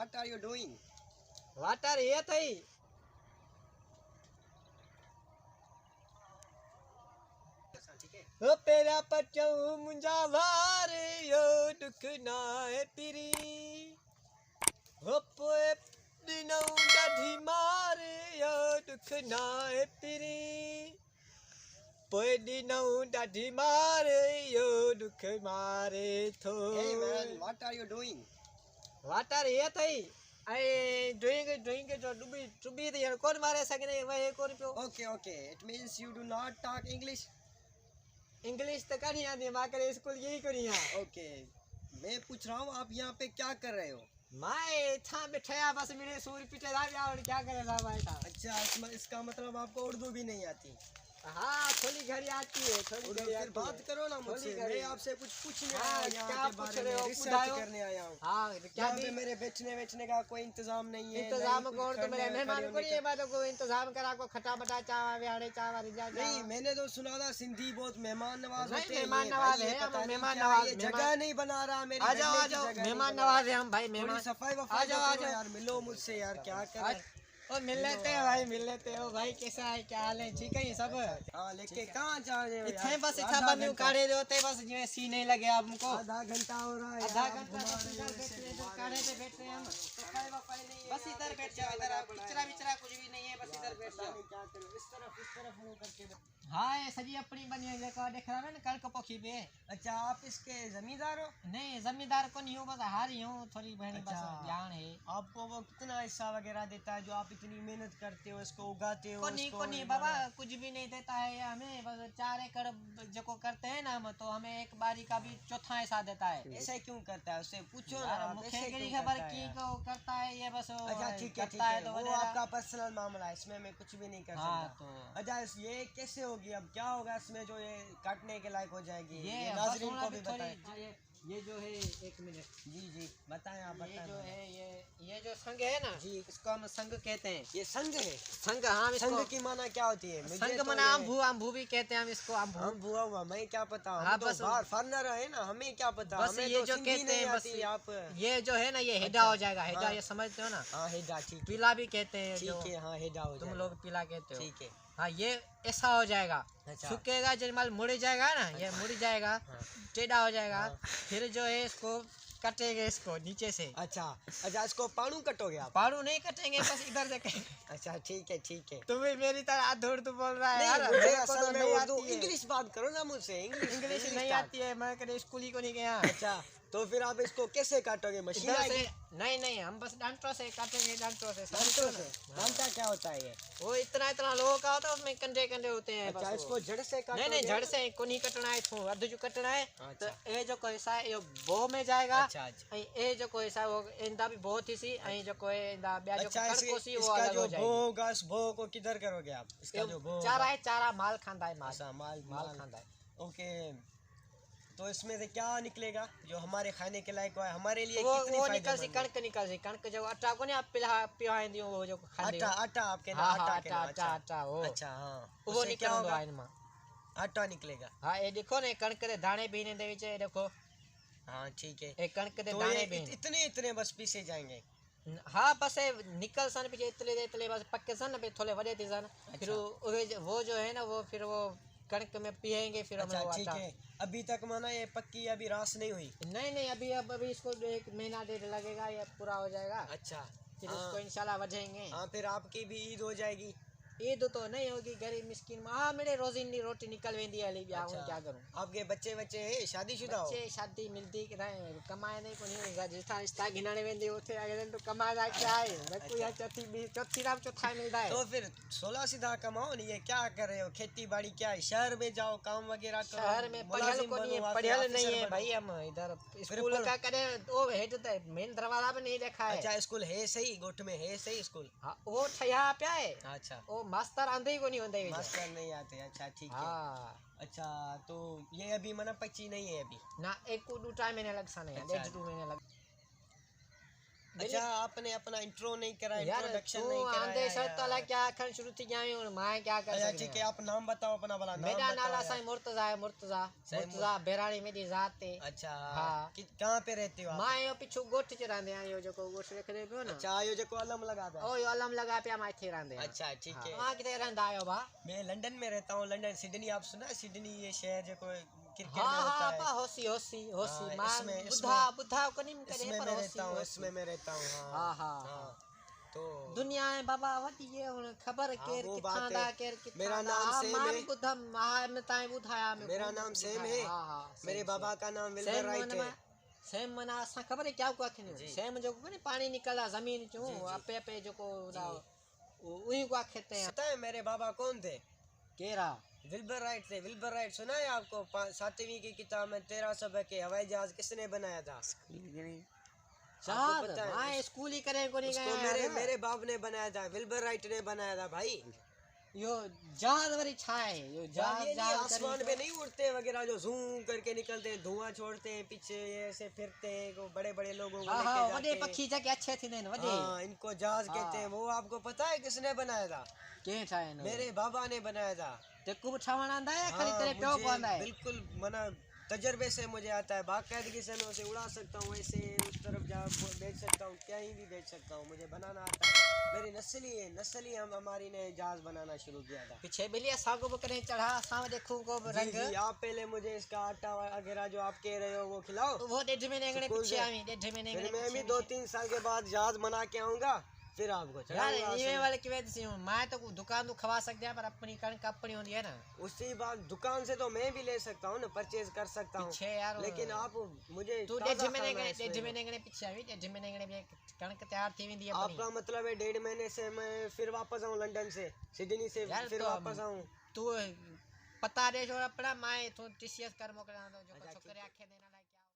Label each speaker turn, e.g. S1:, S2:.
S1: what are you doing?
S2: What are you doing? ओ पेरा पचऊ मुंजा वारे यो दुख ना है पिरी हो पोए दिनों डाढी मारे यो दुख ना है पिरी पोए दिनों डाढी मारे यो दुख मारे थो
S1: Hey man, what are you doing?
S2: What are you doing? I doing it to be the कौन मारे सगने वही कौन पे
S1: Okay, it means you do not talk English.
S2: English तो करनी आती है, माँ करे स्कूल यही करी है।
S1: Okay, मैं पूछ रहा हूँ आप यहाँ पे क्या कर रहे हो?
S2: मैं था बैठा बस मेरे सूर पीछे ला गया और क्या करे था भाई था।
S1: अच्छा, इसका मतलब आपको उर्दू भी नहीं आती?
S2: हाँ थोड़ी घड़ी आती है, थोड़ी घड़ी
S1: फिर बात करो ना मुझसे। मैं आपसे कुछ पूछने आया हूँ, यहाँ के बारे में रिसर्च करने आया हूँ।
S2: हाँ क्या
S1: भी मेरे बैठने का कोई इंतजाम नहीं है।
S2: इंतजाम कौन तो मेरे मेहमान को ये बातों को इंतजाम करा को खटा बटा चावा बिहाड़े चावा रिजा
S1: नहीं, मैंने तो सुना था सिंधी बहुत मेहमान नवाज होते हैं।
S2: मेहमान नवाज है हम, मेहमान नवाज
S1: जगह नहीं बना रहा मेरी।
S2: आ जाओ मेहमान नवाज है हम भाई, मेहमान
S1: सफाई वफाई आ जाओ यार, मिलो मुझसे यार, क्या कर
S2: और मिल लेते हैं भाई, मिल लेते हो भाई, कैसा है क्या हाल है, ठीक है ये सब।
S1: हाँ लेके कहाँ जा रहे हो
S2: इतने बस इतना बन्यू काढ़े होते बस जो सी नहीं लगे हमको।
S1: आधा घंटा हो रहा है,
S2: आधा घंटा काढ़े पे बैठ रहे हैं हम, बस इधर बैठ जाओ, इधर आप बिचरा कुछ भी नहीं है, बस इधर बैठ जाओ।
S1: क्या करो, इस तरफ मुंह करके।
S2: हाँ ये सजी अपनी बनी है देखो, देख रहा है ना कल को पोखी पे।
S1: अच्छा, आप इसके जमींदार हो?
S2: नहीं जमींदार को नहीं हूँ, बस हारी हूँ थोड़ी बहनी, बस ज्ञान है।
S1: आपको वो कितना हिस्सा वगैरह देता है जो आप इतनी मेहनत करते हो, इसको उगाते हो?
S2: को नहीं बाबा, कुछ भी नहीं देता है ये हमें, बस 4 एकड़ जो को करते हैं ना हम, तो हमें एक बारी का भी चौथा हिस्सा देता है।
S1: ऐसा क्यों करता है, उससे पूछो ना।
S2: मुखेगिरी खबर की को करता है ये बस।
S1: अच्छा ठीक है, तो वो आपका पर्सनल मामला है, इसमें मैं कुछ भी नहीं कर सकता।
S2: तो
S1: अच्छा ये कैसे होगी, अब क्या होगा इसमें जो ये काटने के लायक हो जाएगी?
S2: ये
S1: नाज़रीन को भी बताएं।
S2: ये जो है, एक मिनट
S1: जी बताएं, आप बताएं।
S2: ये जो है ये जो संघ है ना जी, इसको हम संघ कहते हैं।
S1: ये संघ है?
S2: संघ हाँ,
S1: संघ की माना क्या होती है?
S2: संघ माना आम्भू भी कहते हैं हम इसको।
S1: आम्भू हुआ, मैं क्या पता,
S2: हाँ,
S1: हम तो बाहर फॉरनर है ना, हमें क्या पता।
S2: बस ये जो कहते हैं बस
S1: आप
S2: ये जो है ना ये हेडा हो जाएगा, हेडा ये समझते हो ना?
S1: हाँ हेडा, ठीक,
S2: पीला भी कहते हैं,
S1: ठीक है, हाँ हेडा हो
S2: तुम लोग पीला कहते हो,
S1: ठीक है।
S2: हाँ ये ऐसा हो जाएगा।
S1: अच्छा।
S2: सूखेगा जब माल मुड़ जाएगा ना, ये मुड़ जाएगा, टेढ़ा हो जाएगा, फिर जो है इसको कटेंगे इसको नीचे से।
S1: अच्छा इसको पाड़ू कटोगे आप?
S2: पाड़ू नहीं कटेंगे, बस इधर से।
S1: अच्छा ठीक है।
S2: तुम्हें मेरी तरह आधुर तू बोल रहा है यार,
S1: मुझे असल में उर्दू इंग्लिश बात करो ना मुझसे।
S2: इंग्लिश नहीं आती है, मैं कभी स्कूल ही को नहीं गया।
S1: अच्छा तो फिर आप इसको कैसे काटोगे? मशीन
S2: से? नहीं हम बस डांटों से काटेंगे, डांटों से।
S1: डांटा क्या होता है? ये
S2: वो इतना लोगों का होता है, उसमें कंडे होते हैं।
S1: अच्छा इसको जड़ से काटोगे?
S2: नहीं जड़ से को नहीं कटना है, इसको अध जो कटना है। तो ये जो कोई सा ये बो में जाएगा। ये जो कोई सा वो इंदा भी बहुत ही सी, जो कोई इंदा ब्याज को कर कोसी वो अलग हो जाएगी।
S1: भो होगा, इस भो को किधर करोगे आप? इसका जो भो
S2: चारा है, चारा माल खांदा है,
S1: माल खांदा है। ओके, तो इसमें से क्या निकलेगा जो हमारे खाने के लायक है, हमारे लिए कितनी
S2: वो निकल सी कणक जो आटा को नहीं आप पिलाए दियो, वो जो
S1: आटा आपके ना,
S2: आटा वो।
S1: अच्छा हाँ,
S2: वो निकल होगा इनमें,
S1: आटा निकलेगा।
S2: हाँ ये देखो ना कणक के दाने भी ने दे विचे देखो।
S1: हाँ ठीक है,
S2: एक कणक के दाने भी
S1: इतने बस पीसे जाएंगे।
S2: हाँ बस निकल सन पीछे इतने बस पक्के सन पे थोड़े बड़े थे सन। फिर वो जो है ना वो फिर वो कणक में पिएंगे, फिर हम
S1: ठीक है। अभी तक माना ये पक्की अभी रास नहीं हुई?
S2: नहीं अभी इसको 1 महीना 1.5 लगेगा, ये पूरा हो जाएगा।
S1: अच्छा
S2: फिर इसको इंशाल्लाह वजेंगे।
S1: हाँ फिर आपकी भी ईद हो जाएगी?
S2: ईद तो नहीं होगी, गरीब मिस्किन में। हाँ मेरे रोटी निकल वेंदी है, अच्छा। क्या करूँ?
S1: आपके बच्चे है शादीशुदा हो?
S2: शादी मिलती कि नहीं, कमाए नहीं को नहीं जितना रिश्ता गिनाने वेंदी उठे अगर तो कमाना क्या है, मैं कोई चौथी राम चौथा मिलता है।
S1: तो फिर 16 सीधा कमाओ नहीं, ये क्या कर रहे हो? खेती बाड़ी क्या है? शहर में जाओ, काम वगैरह करो।
S2: शहर में पढ़ियल नहीं है भाई, हम इधर स्कूल का करे वो हेड मेन दरवाजा पे नहीं देखा है।
S1: अच्छा स्कूल है सही, गोठ में है सही स्कूल?
S2: हाँ वो ठया पे है।
S1: अच्छा
S2: वो मास्टर आंधे को नहीं होते,
S1: मास्टर नहीं आते। अच्छा ठीक है। अच्छा तो ये अभी मना पची नहीं है अभी ना?
S2: 1-2 महीने लग सा नहीं, 1.5-2 महीने लग
S1: अच्छा आपने अपना इंट्रो नहीं करा,
S2: यार
S1: इंट्रोडक्शन
S2: तू
S1: नहीं
S2: आंदे
S1: कराया
S2: सर तला क्या आखन शुरू थी जाए और मैं क्या कर
S1: अच्छा
S2: सकते
S1: ठीक है, आप नाम बताओ अपना, भला नाम
S2: मेरा
S1: बताओ
S2: नाला
S1: यार।
S2: साईं मुर्तजा है, मुर्तजा बेरानी मेरी जात है।
S1: अच्छा
S2: हाँ।
S1: कहाँ पे रहते हो आप?
S2: मां यो पिछु गोठ च रहंदे आ, यो जो गोठ देख दे पियो ना।
S1: अच्छा यो जो अलम लगा था।
S2: ओ यो अलम लगा पे मां थे रहंदे आ।
S1: अच्छा ठीक है।
S2: मां किथे रहंदा आयो बा?
S1: मैं लंदन में रहता हूँ, लंदन सिडनी, आप सुना है सिडनी ये शहर जो क्रिकेट में
S2: हाँ
S1: होता
S2: हाँ
S1: है?
S2: पा होसी होसी होसी
S1: हाँ,
S2: मां
S1: इसमें-
S2: बुधा बुधा को नहीं करे
S1: इसमें
S2: पर
S1: मैं
S2: होसी
S1: रहता हूँ,
S2: होसी।
S1: इसमें मैं रहता हूँ।
S2: हाँ हाँ हाँ।
S1: तो
S2: दुनिया है बाबा वती ये हुन खबर
S1: हाँ,
S2: केर
S1: वो
S2: किथां
S1: बात
S2: दा
S1: है।
S2: केर किथां
S1: मेरा
S2: दा।
S1: नाम
S2: हाँ,
S1: सेम
S2: मां
S1: है।
S2: भी बुधम हाँ मैं ताई बुधाया मैं
S1: मेरा नाम सेम है।
S2: हाँ हाँ
S1: मेरे बाबा का नाम विल्बर
S2: सेम
S1: राइट है।
S2: सेम मना असां खबर है क्या को आखिन
S1: जी।
S2: सेम जो को पानी निकला जमीन चो
S1: जी, जी।
S2: अपे अपे जो को उही को आखते हैं।
S1: पता है मेरे बाबा कौन थे?
S2: केरा
S1: विल्बर राइट थे। विल्बर राइट सुना है आपको? 7वीं की किताब में 13 सबक के हवाई जहाज किसने बनाया था?
S2: चाँद
S1: पता है?
S2: मां स्कूल ही करे को नहीं
S1: उसको
S2: गया
S1: मेरे बाप ने बनाया था, विल्बर राइट ने बनाया था भाई।
S2: यो जहाज वरी छाए यो
S1: जहाज ये नहीं,
S2: जहाज
S1: आसमान पे नहीं उड़ते वगैरह जो जूम करके निकलते हैं, धुआं छोड़ते हैं पीछे, ये ऐसे फिरते हैं, वो बड़े बड़े लोगों को
S2: हाँ
S1: लेके
S2: हाँ
S1: जाते
S2: वडे
S1: हैं।
S2: पक्षी जके अच्छे थी ने वडे
S1: हाँ, इनको जहाज कहते हैं। वो आपको पता है किसने बनाया था?
S2: के छाए न
S1: मेरे बाबा ने बनाया था।
S2: ते को छावण आंदा है खाली
S1: हाँ,
S2: तेरे प्यो को आंदा है?
S1: बिल्कुल मना तजर्बे से मुझे आता है, बाकायदगी से मैं उसे उड़ा सकता हूँ, ऐसे उस तरफ जा बेच सकता हूँ, कहीं भी बेच सकता हूँ, मुझे बनाना आता है। मेरी नस्ल ही हम हमारी ने जहाज बनाना शुरू किया था।
S2: पीछे बिलिया सागो बकरे चढ़ा साव देखूं को रंग
S1: जी, आप पहले मुझे इसका आटा वगैरह जो आप कह रहे हो वो खिलाओ।
S2: वो डेढ़ महीने गणे
S1: स्कूल
S2: पीछे
S1: से।
S2: आवी डेढ़ महीने
S1: फिर
S2: गणे
S1: मैं भी
S2: पीछे
S1: 2-3 साल के बाद जहाज बना के आऊंगा, फिर आपको
S2: यार
S1: चढ़ाऊंगा।
S2: ये वाले की वजह से मैं तो दुकान तो खवा सकते हैं पर अपनी कणक अपनी होती है ना।
S1: उसी बात दुकान से तो मैं भी ले सकता हूँ ना, परचेज कर सकता हूँ,
S2: पीछे यार
S1: लेकिन आप मुझे
S2: तू
S1: ताज़ा
S2: डेढ़ महीने
S1: खाना है
S2: गणे
S1: इसमें।
S2: पीछे आवी डेढ़ महीने गणे भी कणक तैयार थी वेंदी है अपनी।
S1: आपका मतलब है 1.5 महीने से मैं फिर वापस आऊँ लंदन से, सिडनी से
S2: यार
S1: फिर
S2: तो
S1: वापस आऊँ?
S2: तू पता दे जो अपना मैं तो टीसीएस कर मोकला दो जो छोकरे आखे देना।